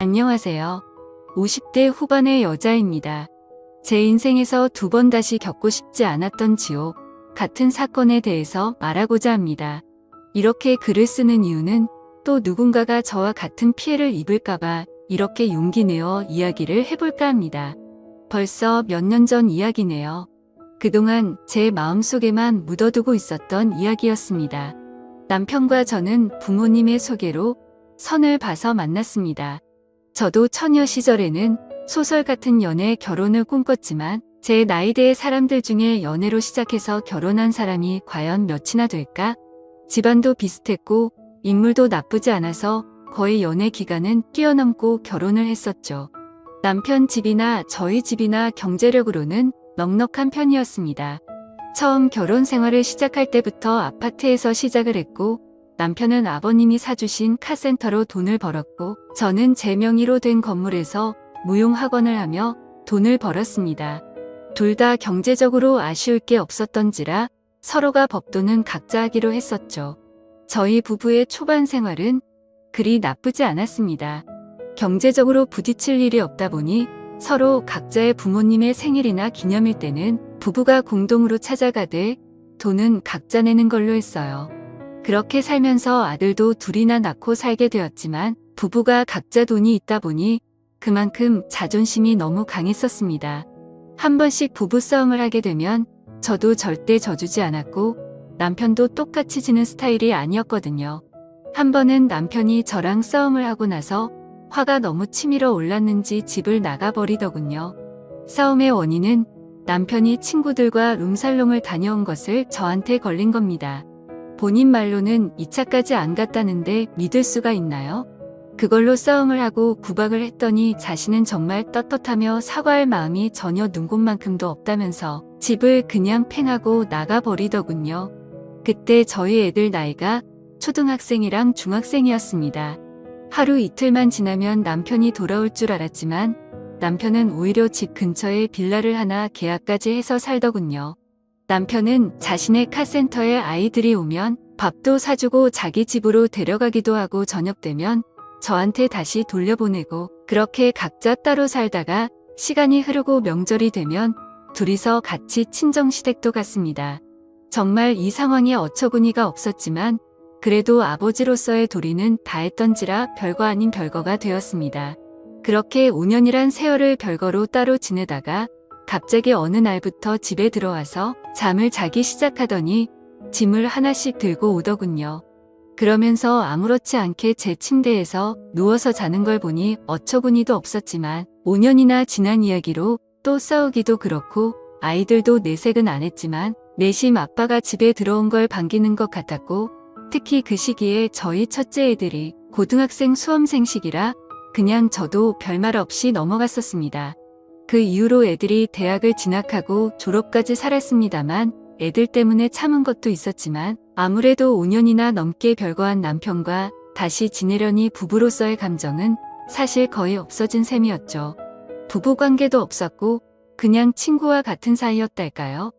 안녕하세요. 50대 후반의 여자입니다. 제 인생에서 두 번 다시 겪고 싶지 않았던 지옥 같은 사건에 대해서 말하고자 합니다. 이렇게 글을 쓰는 이유는 또 누군가가 저와 같은 피해를 입을까봐 이렇게 용기 내어 이야기를 해볼까 합니다. 벌써 몇 년 전 이야기네요. 그동안 제 마음속에만 묻어두고 있었던 이야기였습니다. 남편과 저는 부모님의 소개로 선을 봐서 만났습니다. 저도 처녀 시절에는 소설 같은 연애 결혼을 꿈꿨지만 제 나이대의 사람들 중에 연애로 시작해서 결혼한 사람이 과연 몇이나 될까? 집안도 비슷했고 인물도 나쁘지 않아서 거의 연애 기간은 뛰어넘고 결혼을 했었죠. 남편 집이나 저희 집이나 경제력으로는 넉넉한 편이었습니다. 처음 결혼 생활을 시작할 때부터 아파트에서 시작을 했고 남편은 아버님이 사주신 카센터로 돈을 벌었고 저는 제 명의로 된 건물에서 무용학원을 하며 돈을 벌었습니다. 둘 다 경제적으로 아쉬울 게 없었던지라 서로가 법도는 각자 하기로 했었죠. 저희 부부의 초반 생활은 그리 나쁘지 않았습니다. 경제적으로 부딪힐 일이 없다 보니 서로 각자의 부모님의 생일이나 기념일 때는 부부가 공동으로 찾아가되 돈은 각자 내는 걸로 했어요. 그렇게 살면서 아들도 둘이나 낳고 살게 되었지만 부부가 각자 돈이 있다 보니 그만큼 자존심이 너무 강했었습니다. 한 번씩 부부싸움을 하게 되면 저도 절대 져주지 않았고 남편도 똑같이 지는 스타일이 아니었거든요. 한 번은 남편이 저랑 싸움을 하고 나서 화가 너무 치밀어 올랐는지 집을 나가버리더군요. 싸움의 원인은 남편이 친구들과 룸살롱을 다녀온 것을 저한테 걸린 겁니다. 본인 말로는 2차까지 안 갔다는데 믿을 수가 있나요? 그걸로 싸움을 하고 구박을 했더니 자신은 정말 떳떳하며 사과할 마음이 전혀 눈곱만큼도 없다면서 집을 그냥 팽하고 나가버리더군요. 그때 저희 애들 나이가 초등학생이랑 중학생이었습니다. 하루 이틀만 지나면 남편이 돌아올 줄 알았지만 남편은 오히려 집 근처에 빌라를 하나 계약까지 해서 살더군요. 남편은 자신의 카센터에 아이들이 오면 밥도 사주고 자기 집으로 데려가기도 하고 저녁 되면 저한테 다시 돌려보내고 그렇게 각자 따로 살다가 시간이 흐르고 명절이 되면 둘이서 같이 친정시댁도 갔습니다. 정말 이 상황에 어처구니가 없었지만 그래도 아버지로서의 도리는 다했던지라 별거 아닌 별거가 되었습니다. 그렇게 5년이란 세월을 별거로 따로 지내다가 갑자기 어느 날부터 집에 들어와서 잠을 자기 시작하더니 짐을 하나씩 들고 오더군요. 그러면서 아무렇지 않게 제 침대에서 누워서 자는 걸 보니 어처구니도 없었지만 5년이나 지난 이야기로 또 싸우기도 그렇고 아이들도 내색은 안 했지만 내심 아빠가 집에 들어온 걸 반기는 것 같았고 특히 그 시기에 저희 첫째 애들이 고등학생 수험생식이라 그냥 저도 별말 없이 넘어갔었습니다. 그 이후로 애들이 대학을 진학하고 졸업까지 살았습니다만 애들 때문에 참은 것도 있었지만 아무래도 5년이나 넘게 별거한 남편과 다시 지내려니 부부로서의 감정은 사실 거의 없어진 셈이었죠. 부부관계도 없었고 그냥 친구와 같은 사이였달까요?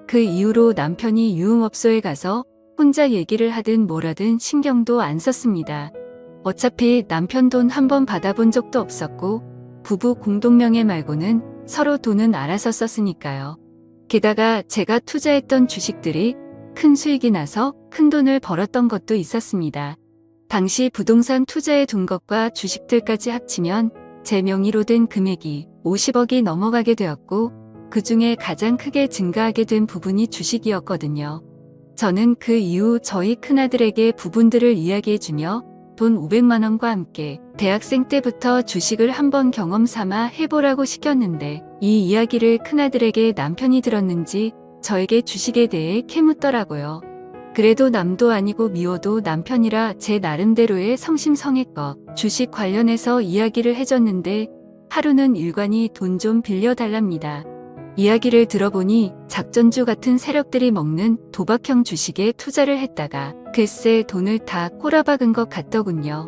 그 이후로 남편이 유흥업소에 가서 혼자 얘기를 하든 뭐라든 신경도 안 썼습니다. 어차피 남편 돈 한 번 받아본 적도 없었고 부부 공동명예 말고는 서로 돈은 알아서 썼으니까요. 게다가 제가 투자했던 주식들이 큰 수익이 나서 큰 돈을 벌었던 것도 있었습니다. 당시 부동산 투자에 둔 것과 주식들까지 합치면 제 명의로 된 금액이 50억이 넘어가게 되었고 그 중에 가장 크게 증가하게 된 부분이 주식이었거든요. 저는 그 이후 저희 큰아들에게 부분들을 이야기해주며 돈 500만 원과 함께 대학생 때부터 주식을 한번 경험 삼아 해보라고 시켰는데 이 이야기를 큰아들에게 남편이 들었는지 저에게 주식에 대해 캐묻더라고요. 그래도 남도 아니고 미워도 남편이라 제 나름대로의 성심성의껏 주식 관련해서 이야기를 해줬는데 하루는 일관이 돈 좀 빌려달랍니다. 이야기를 들어보니 작전주 같은 세력들이 먹는 도박형 주식에 투자를 했다가 글쎄 돈을 다 꼬라박은 것 같더군요.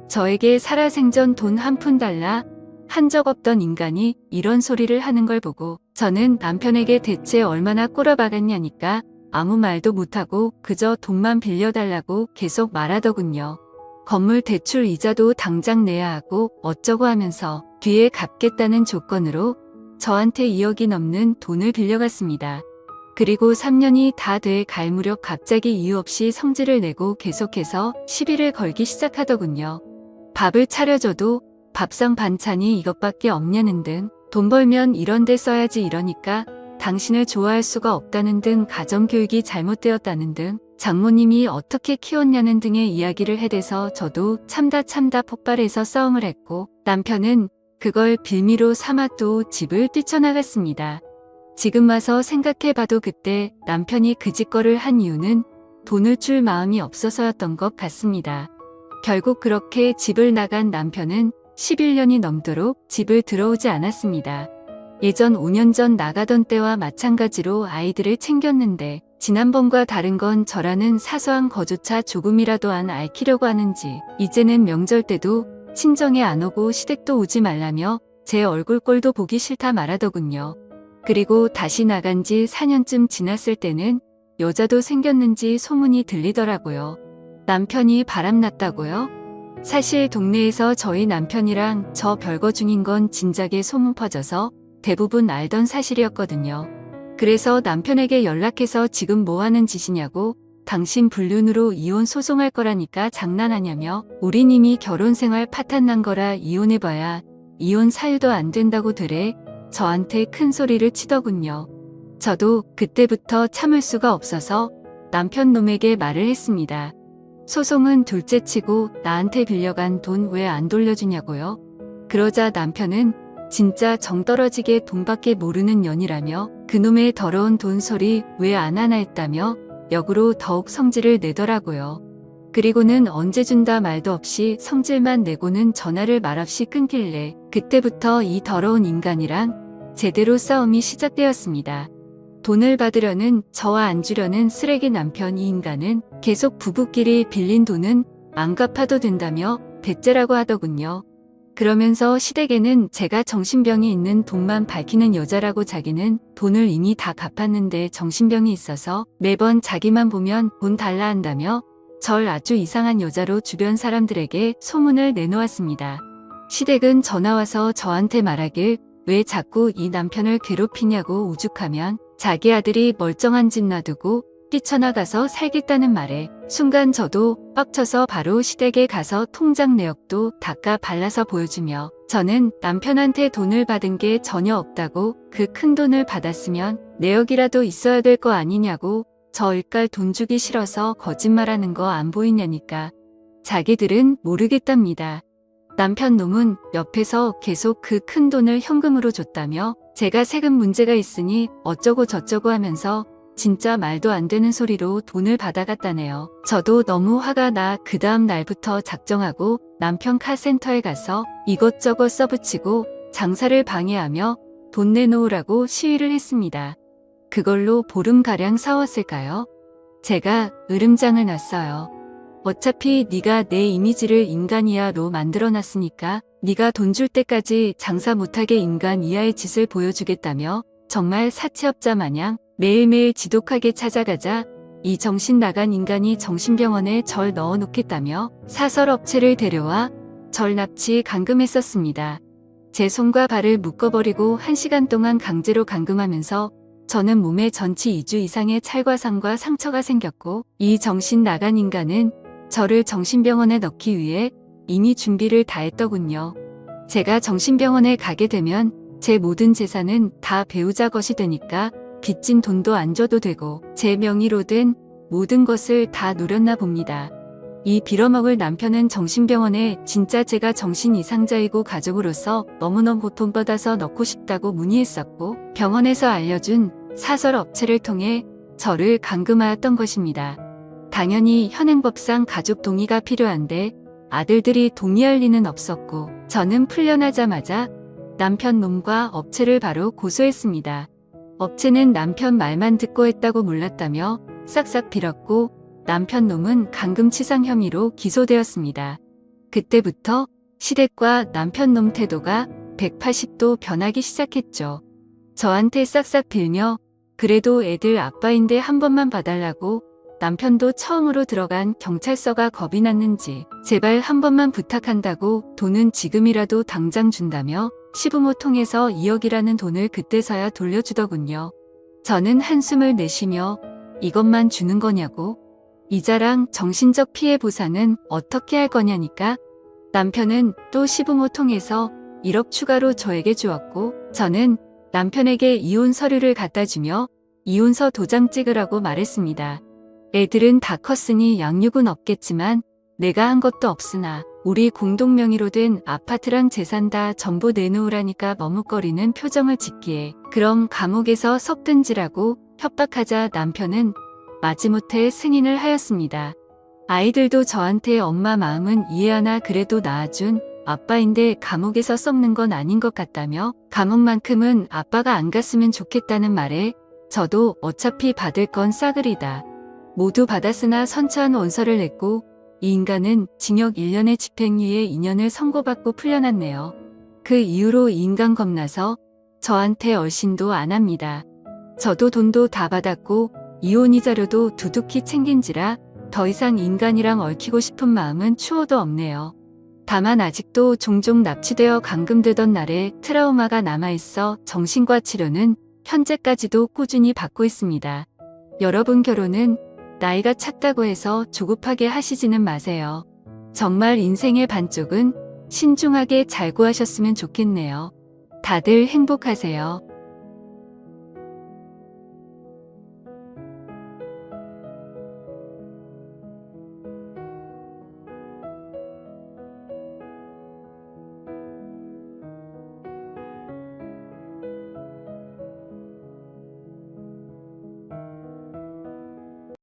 저에게 살아생전 돈 한 푼 달라 한 적 없던 인간이 이런 소리를 하는 걸 보고 저는 남편에게 대체 얼마나 꼬라박았냐니까 아무 말도 못하고 그저 돈만 빌려달라고 계속 말하더군요. 건물 대출 이자도 당장 내야 하고 어쩌고 하면서 뒤에 갚겠다는 조건으로 저한테 2억이 넘는 돈을 빌려갔습니다. 그리고 3년이 다 돼 갈 무렵 갑자기 이유 없이 성질을 내고 계속해서 시비를 걸기 시작하더군요. 밥을 차려줘도 밥상 반찬이 이것밖에 없냐는 등, 돈 벌면 이런 데 써야지 이러니까 당신을 좋아할 수가 없다는 등, 가정교육이 잘못되었다는 등, 장모님이 어떻게 키웠냐는 등의 이야기를 해대서 저도 참다 폭발해서 싸움을 했고, 남편은 그걸 빌미로 삼아 또 집을 뛰쳐나갔습니다. 지금 와서 생각해봐도 그때 남편이 그 짓거리를 한 이유는 돈을 줄 마음이 없어서였던 것 같습니다. 결국 그렇게 집을 나간 남편은 11년이 넘도록 집을 들어오지 않았습니다. 예전 5년 전 나가던 때와 마찬가지로 아이들을 챙겼는데 지난번과 다른 건 저라는 사소한 거조차 조금이라도 안 앓히려고 하는지 이제는 명절 때도 친정에 안 오고 시댁도 오지 말라며 제 얼굴 꼴도 보기 싫다 말하더군요. 그리고 다시 나간 지 4년쯤 지났을 때는 여자도 생겼는지 소문이 들리더라고요. 남편이 바람났다고요? 사실 동네에서 저희 남편이랑 저 별거 중인 건 진작에 소문 퍼져서 대부분 알던 사실이었거든요. 그래서 남편에게 연락해서 지금 뭐 하는 짓이냐고, 당신 불륜으로 이혼 소송할 거라니까 장난하냐며, 우린 이미 결혼 생활 파탄 난 거라 이혼해봐야 이혼 사유도 안 된다고 되래 저한테 큰 소리를 치더군요. 저도 그때부터 참을 수가 없어서 남편 놈에게 말을 했습니다. 소송은 둘째치고 나한테 빌려간 돈 왜 안 돌려주냐고요? 그러자 남편은 진짜 정떨어지게 돈밖에 모르는 년이라며 그놈의 더러운 돈 소리 왜 안 하나 했다며 역으로 더욱 성질을 내더라고요. 그리고는 언제 준다 말도 없이 성질만 내고는 전화를 말없이 끊길래 그때부터 이 더러운 인간이랑 제대로 싸움이 시작되었습니다. 돈을 받으려는 저와 안 주려는 쓰레기 남편 이 인간은 계속 부부끼리 빌린 돈은 안 갚아도 된다며 대째라고 하더군요. 그러면서 시댁에는 제가 정신병이 있는 돈만 밝히는 여자라고, 자기는 돈을 이미 다 갚았는데 정신병이 있어서 매번 자기만 보면 돈 달라 한다며 절 아주 이상한 여자로 주변 사람들에게 소문을 내놓았습니다. 시댁은 전화와서 저한테 말하길 왜 자꾸 이 남편을 괴롭히냐고 오죽하면 자기 아들이 멀쩡한 집 놔두고 뛰쳐나가서 살겠다는 말에 순간 저도 빡쳐서 바로 시댁에 가서 통장 내역도 닦아 발라서 보여주며 저는 남편한테 돈을 받은 게 전혀 없다고, 그 큰 돈을 받았으면 내역이라도 있어야 될 거 아니냐고, 저 일깔 돈 주기 싫어서 거짓말하는 거 안 보이냐니까 자기들은 모르겠답니다. 남편 놈은 옆에서 계속 그 큰 돈을 현금으로 줬다며 제가 세금 문제가 있으니 어쩌고 저쩌고 하면서 진짜 말도 안 되는 소리로 돈을 받아갔다네요. 저도 너무 화가 나 그 다음 날부터 작정하고 남편 카센터에 가서 이것저것 써붙이고 장사를 방해하며 돈 내놓으라고 시위를 했습니다. 그걸로 보름가량 싸웠을까요? 제가 으름장을 놨어요. 어차피 네가 내 이미지를 인간이야로 만들어놨으니까 네가 돈 줄 때까지 장사 못하게 인간 이하의 짓을 보여주겠다며 정말 사채업자 마냥 매일매일 지독하게 찾아가자 이 정신 나간 인간이 정신병원에 절 넣어놓겠다며 사설업체를 데려와 절 납치 감금했었습니다. 제 손과 발을 묶어버리고 1시간 동안 강제로 감금하면서 저는 몸에 전치 2주 이상의 찰과상과 상처가 생겼고, 이 정신 나간 인간은 저를 정신병원에 넣기 위해 이미 준비를 다 했더군요. 제가 정신병원에 가게 되면 제 모든 재산은 다 배우자 것이 되니까 빚진 돈도 안 줘도 되고 제 명의로 된 모든 것을 다 노렸나 봅니다. 이 빌어먹을 남편은 정신병원에 진짜 제가 정신 이상자이고 가족으로서 너무너무 고통받아서 넣고 싶다고 문의했었고, 병원에서 알려준 사설 업체를 통해 저를 감금하였던 것입니다. 당연히 현행법상 가족 동의가 필요한데 아들들이 동의할 리는 없었고, 저는 풀려나자마자 남편 놈과 업체를 바로 고소했습니다. 업체는 남편 말만 듣고 했다고 몰랐다며 싹싹 빌었고, 남편 놈은 감금치상 혐의로 기소되었습니다. 그때부터 시댁과 남편 놈 태도가 180도 변하기 시작했죠. 저한테 싹싹 빌며 그래도 애들 아빠인데 한 번만 봐달라고 남편도 처음으로 들어간 경찰서가 겁이 났는지 제발 한 번만 부탁한다고 돈은 지금이라도 당장 준다며 시부모 통해서 2억이라는 돈을 그때서야 돌려주더군요. 저는 한숨을 내쉬며 이것만 주는 거냐고? 이자랑 정신적 피해 보상은 어떻게 할 거냐니까? 남편은 또 시부모 통해서 1억 추가로 저에게 주었고 저는 남편에게 이혼 서류를 갖다 주며 이혼서 도장 찍으라고 말했습니다. 애들은 다 컸으니 양육은 없겠지만 내가 한 것도 없으나 우리 공동 명의로 된 아파트랑 재산 다 전부 내놓으라니까 머뭇거리는 표정을 짓기에 그럼 감옥에서 썩든지라고 협박하자 남편은 마지못해 승인을 하였습니다. 아이들도 저한테 엄마 마음은 이해하나 그래도 낳아준 아빠인데 감옥에서 썩는 건 아닌 것 같다며 감옥만큼은 아빠가 안 갔으면 좋겠다는 말에 저도 어차피 받을 건 싸그리다. 모두 받았으나 선처한 원서를 냈고 이 인간은 징역 1년의 집행유예 2년을 선고받고 풀려났네요. 그 이후로 이 인간 겁나서 저한테 얼씬도 안 합니다. 저도 돈도 다 받았고 이혼 이자료도 두둑히 챙긴지라 더 이상 인간이랑 얽히고 싶은 마음은 추호도 없네요. 다만 아직도 종종 납치되어 감금되던 날에 트라우마가 남아있어 정신과 치료는 현재까지도 꾸준히 받고 있습니다. 여러분 결혼은 나이가 찼다고 해서 조급하게 하시지는 마세요. 정말 인생의 반쪽은 신중하게 잘 구하셨으면 좋겠네요. 다들 행복하세요.